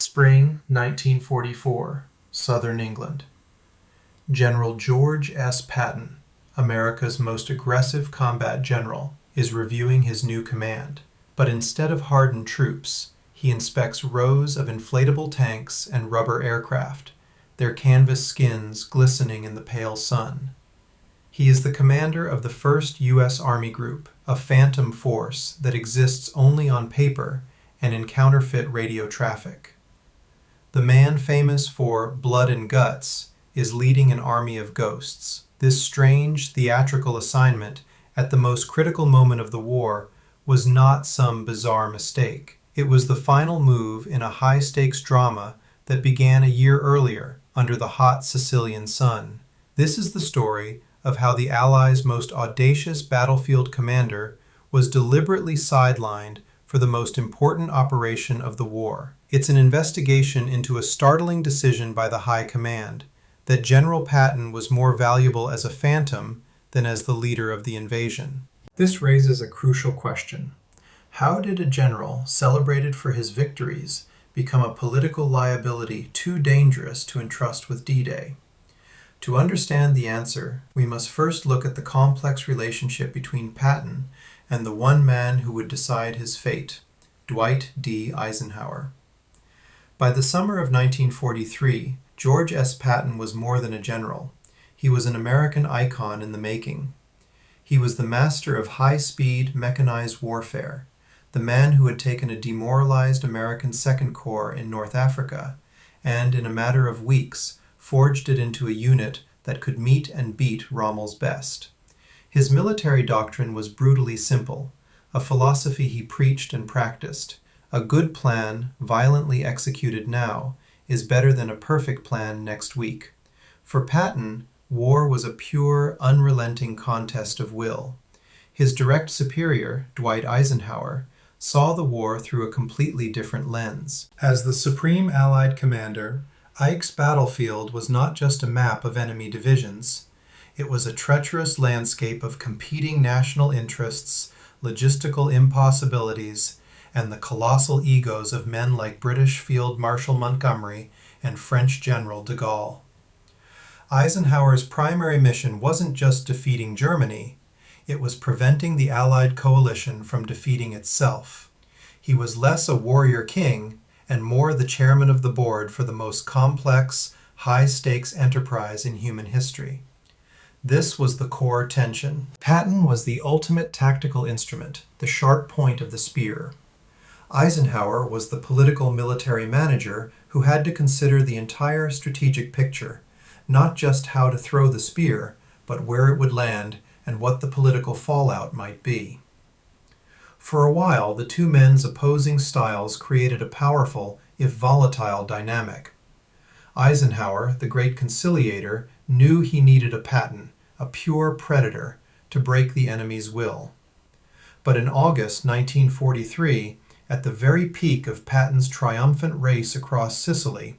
Spring 1944, Southern England. General George S. Patton, America's most aggressive combat general, is reviewing his new command. But instead of hardened troops, he inspects rows of inflatable tanks and rubber aircraft, their canvas skins glistening in the pale sun. He is the commander of the First U.S. Army Group, a phantom force that exists only on paper and in counterfeit radio traffic. The man famous for blood and guts is leading an army of ghosts. This strange theatrical assignment at the most critical moment of the war was not some bizarre mistake. It was the final move in a high-stakes drama that began a year earlier under the hot Sicilian sun. This is the story of how the Allies' most audacious battlefield commander was deliberately sidelined for the most important operation of the war. It's an investigation into a startling decision by the High Command that General Patton was more valuable as a phantom than as the leader of the invasion. This raises a crucial question. How did a general celebrated for his victories become a political liability too dangerous to entrust with D-Day? To understand the answer, we must first look at the complex relationship between Patton and the one man who would decide his fate, Dwight D. Eisenhower. By the summer of 1943, George S. Patton was more than a general. He was an American icon in the making. He was the master of high-speed, mechanized warfare, the man who had taken a demoralized American Second Corps in North Africa, and in a matter of weeks, forged it into a unit that could meet and beat Rommel's best. His military doctrine was brutally simple, a philosophy he preached and practiced. A good plan, violently executed now, is better than a perfect plan next week. For Patton, war was a pure, unrelenting contest of will. His direct superior, Dwight Eisenhower, saw the war through a completely different lens. As the supreme Allied commander, Ike's battlefield was not just a map of enemy divisions. It was a treacherous landscape of competing national interests, logistical impossibilities, and the colossal egos of men like British Field Marshal Montgomery and French General de Gaulle. Eisenhower's primary mission wasn't just defeating Germany, it was preventing the Allied coalition from defeating itself. He was less a warrior king and more the chairman of the board for the most complex, high-stakes enterprise in human history. This was the core tension. Patton was the ultimate tactical instrument, the sharp point of the spear. Eisenhower was the political military manager who had to consider the entire strategic picture, not just how to throw the spear, but where it would land and what the political fallout might be. For a while, the two men's opposing styles created a powerful, if volatile, dynamic. Eisenhower, the great conciliator, knew he needed a Patton, a pure predator, to break the enemy's will. But in August 1943, at the very peak of Patton's triumphant race across Sicily,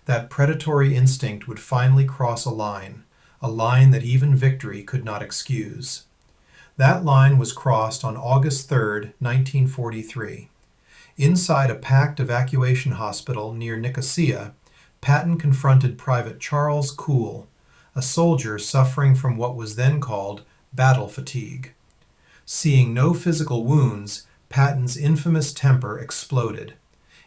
that predatory instinct would finally cross a line that even victory could not excuse. That line was crossed on August 3, 1943. Inside a packed evacuation hospital near Nicosia, Patton confronted Private Charles Cool, a soldier suffering from what was then called battle fatigue. Seeing no physical wounds, Patton's infamous temper exploded.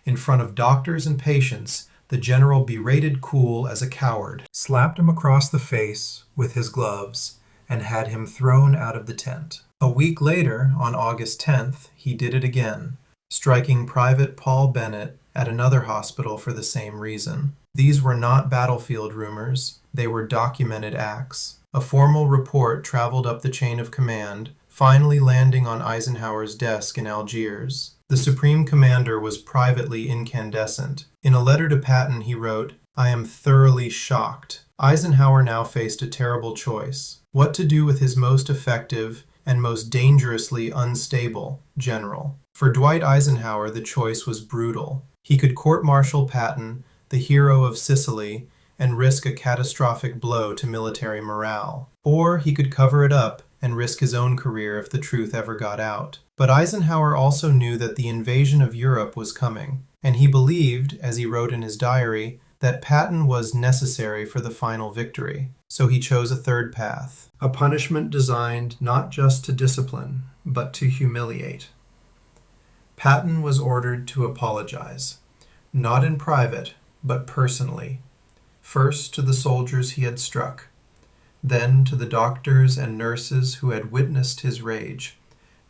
In front of doctors and patients, the general berated Cool as a coward, slapped him across the face with his gloves, and had him thrown out of the tent. A week later, on August 10th, he did it again, striking Private Paul Bennett at another hospital for the same reason. These were not battlefield rumors, they were documented acts. A formal report traveled up the chain of command, finally landing on Eisenhower's desk in Algiers. The Supreme Commander was privately incandescent. In a letter to Patton, he wrote, "I am thoroughly shocked." Eisenhower now faced a terrible choice: what to do with his most effective and most dangerously unstable general. For Dwight Eisenhower, the choice was brutal. He could court-martial Patton, the hero of Sicily, and risk a catastrophic blow to military morale. Or he could cover it up and risk his own career if the truth ever got out. But Eisenhower also knew that the invasion of Europe was coming, and he believed, as he wrote in his diary, that Patton was necessary for the final victory, so he chose a third path, a punishment designed not just to discipline, but to humiliate. Patton was ordered to apologize, not in private, but personally, first to the soldiers he had struck, then to the doctors and nurses who had witnessed his rage,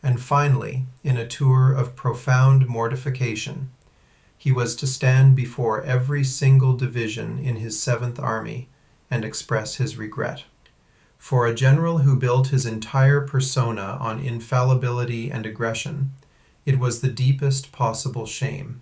and finally, in a tour of profound mortification, he was to stand before every single division in his 7th Army and express his regret. For a general who built his entire persona on infallibility and aggression, it was the deepest possible shame.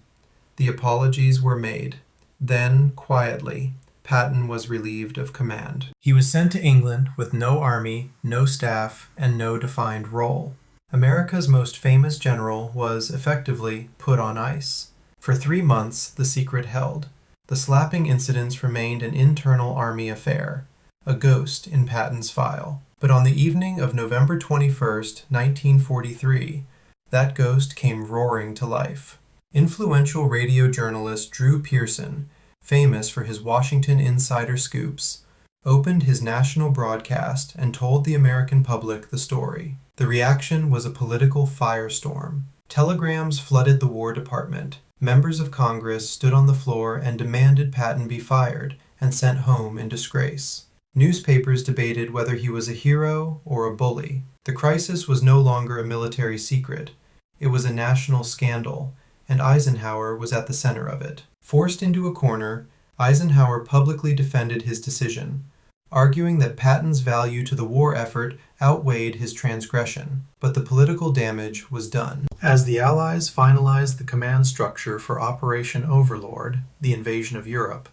The apologies were made. Then, quietly, Patton was relieved of command. He was sent to England with no army, no staff, and no defined role. America's most famous general was effectively put on ice. For 3 months, the secret held. The slapping incidents remained an internal army affair, a ghost in Patton's file. But on the evening of November 21st, 1943, that ghost came roaring to life. Influential radio journalist Drew Pearson, famous for his Washington insider scoops, opened his national broadcast and told the American public the story. The reaction was a political firestorm. Telegrams flooded the War Department. Members of Congress stood on the floor and demanded Patton be fired and sent home in disgrace. Newspapers debated whether he was a hero or a bully. The crisis was no longer a military secret. It was a national scandal, and Eisenhower was at the center of it. Forced into a corner, Eisenhower publicly defended his decision, arguing that Patton's value to the war effort outweighed his transgression, but the political damage was done. As the Allies finalized the command structure for Operation Overlord, the invasion of Europe,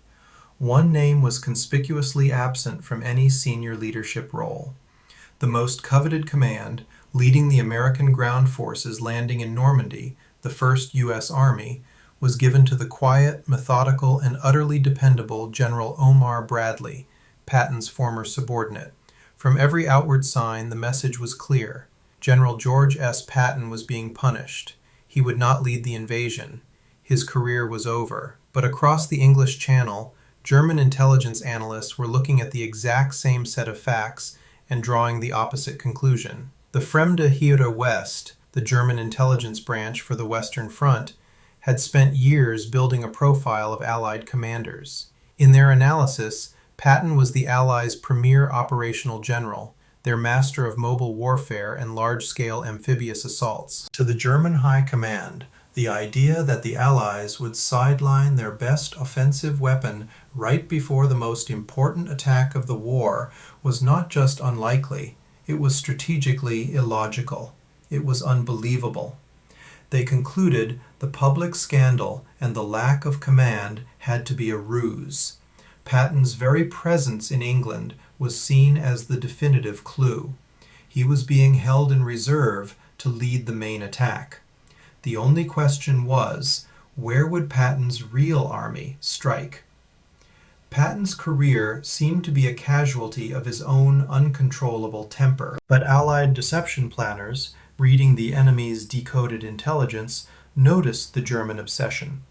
one name was conspicuously absent from any senior leadership role. The most coveted command, leading the American ground forces landing in Normandy, the First U.S. Army, was given to the quiet, methodical, and utterly dependable General Omar Bradley, Patton's former subordinate. From every outward sign, the message was clear. General George S. Patton was being punished. He would not lead the invasion. His career was over. But across the English Channel, German intelligence analysts were looking at the exact same set of facts and drawing the opposite conclusion. The Fremde Heere West, the German intelligence branch for the Western Front, had spent years building a profile of Allied commanders. In their analysis, Patton was the Allies' premier operational general, their master of mobile warfare and large-scale amphibious assaults. To the German High Command, the idea that the Allies would sideline their best offensive weapon right before the most important attack of the war was not just unlikely, it was strategically illogical. It was unbelievable. They concluded the public scandal and the lack of command had to be a ruse. Patton's very presence in England was seen as the definitive clue. He was being held in reserve to lead the main attack. The only question was, where would Patton's real army strike? Patton's career seemed to be a casualty of his own uncontrollable temper, but Allied deception planners, reading the enemy's decoded intelligence, noticed the German obsession.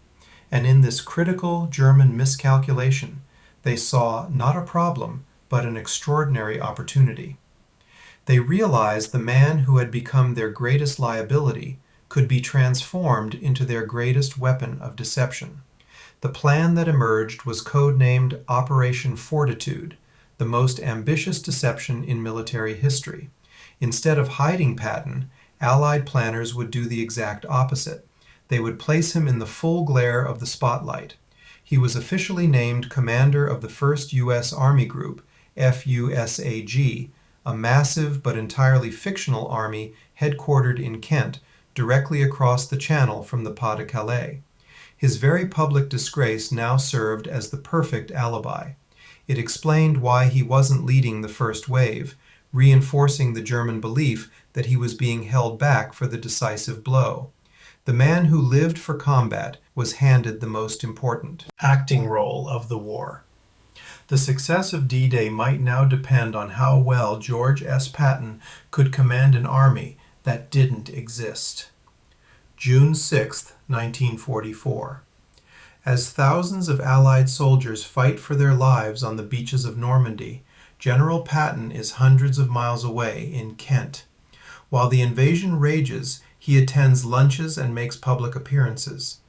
And in this critical German miscalculation, they saw not a problem, but an extraordinary opportunity. They realized the man who had become their greatest liability could be transformed into their greatest weapon of deception. The plan that emerged was codenamed Operation Fortitude, the most ambitious deception in military history. Instead of hiding Patton, Allied planners would do the exact opposite. They would place him in the full glare of the spotlight. He was officially named commander of the First U.S. Army Group, FUSAG, a massive but entirely fictional army headquartered in Kent, directly across the channel from the Pas-de-Calais. His very public disgrace now served as the perfect alibi. It explained why he wasn't leading the first wave, reinforcing the German belief that he was being held back for the decisive blow. The man who lived for combat was handed the most important acting role of the war. The success of D-Day might now depend on how well George S. Patton could command an army that didn't exist. June 6, 1944. As thousands of Allied soldiers fight for their lives on the beaches of Normandy, General Patton is hundreds of miles away in Kent. While the invasion rages, he attends lunches and makes public appearances.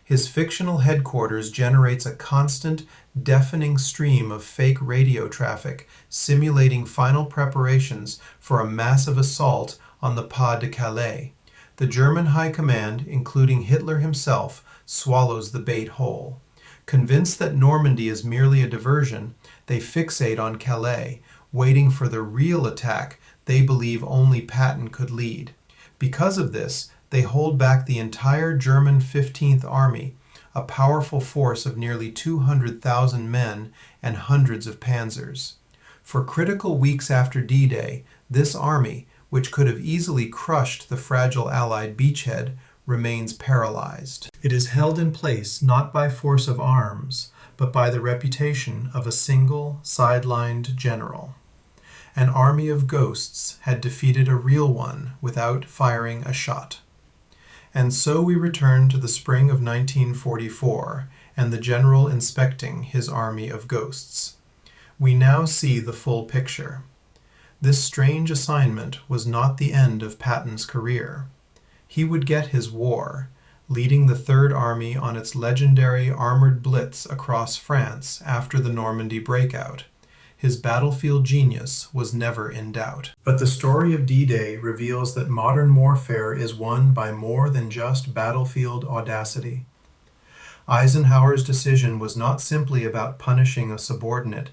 His fictional headquarters generates a constant, deafening stream of fake radio traffic, simulating final preparations for a massive assault on the Pas-de-Calais. The German High Command, including Hitler himself, swallows the bait whole. Convinced that Normandy is merely a diversion, they fixate on Calais, waiting for the real attack they believe only Patton could lead. Because of this, they hold back the entire German 15th Army, a powerful force of nearly 200,000 men and hundreds of panzers. For critical weeks after D-Day, this army, which could have easily crushed the fragile Allied beachhead, remains paralyzed. It is held in place not by force of arms, but by the reputation of a single, sidelined general. An army of ghosts had defeated a real one without firing a shot. And so we return to the spring of 1944 and the general inspecting his army of ghosts. We now see the full picture. This strange assignment was not the end of Patton's career. He would get his war, leading the Third Army on its legendary armored blitz across France after the Normandy breakout. His battlefield genius was never in doubt. But the story of D-Day reveals that modern warfare is won by more than just battlefield audacity. Eisenhower's decision was not simply about punishing a subordinate.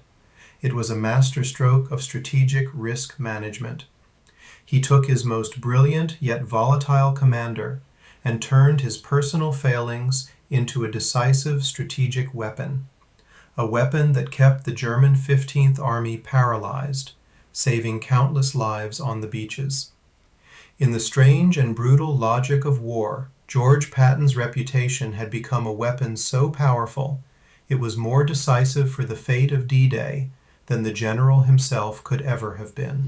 It was a masterstroke of strategic risk management. He took his most brilliant yet volatile commander and turned his personal failings into a decisive strategic weapon. A weapon that kept the German 15th Army paralyzed, saving countless lives on the beaches. In the strange and brutal logic of war, George Patton's reputation had become a weapon so powerful, it was more decisive for the fate of D-Day than the general himself could ever have been.